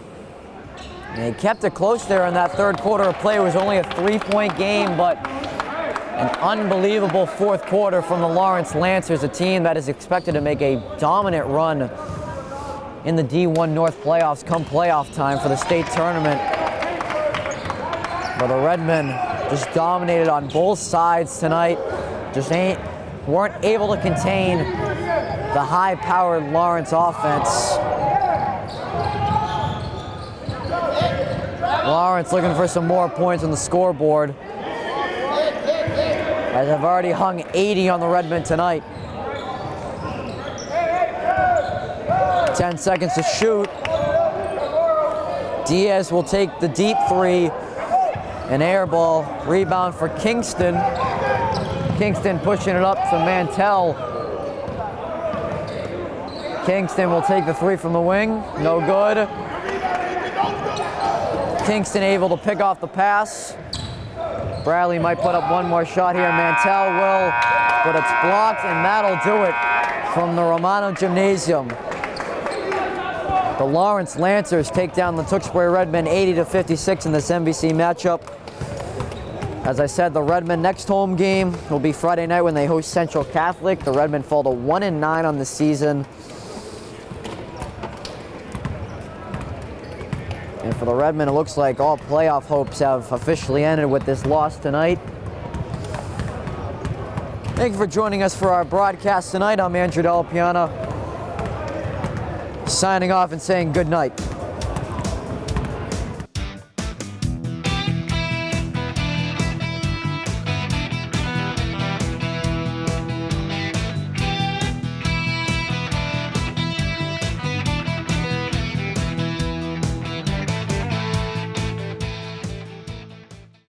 They kept it close there in that third quarter of play. It was only a 3-point game, but an unbelievable fourth quarter from the Lawrence Lancers, a team that is expected to make a dominant run in the D1 North playoffs come playoff time for the state tournament. But the Redmen just dominated on both sides tonight. Just weren't able to contain the high-powered Lawrence offense. Lawrence looking for some more points on the scoreboard, as I've already hung 80 on the Redmen tonight. 10 seconds to shoot. Diaz will take the deep three. An air ball. Rebound for Kingston. Kingston pushing it up to Mantell. Kingston will take the three from the wing. No good. Kingston able to pick off the pass. Bradley might put up one more shot here. Mantell will, but it's blocked, and that'll do it from the Romano Gymnasium. The Lawrence Lancers take down the Tewksbury Redmen 80-56 in this MVC matchup. As I said, the Redmen next home game will be Friday night when they host Central Catholic. The Redmen fall to 1-9 on the season. And for the Redmen, it looks like all playoff hopes have officially ended with this loss tonight. Thank you for joining us for our broadcast tonight. I'm Andrew Della Piana, signing off and saying good night.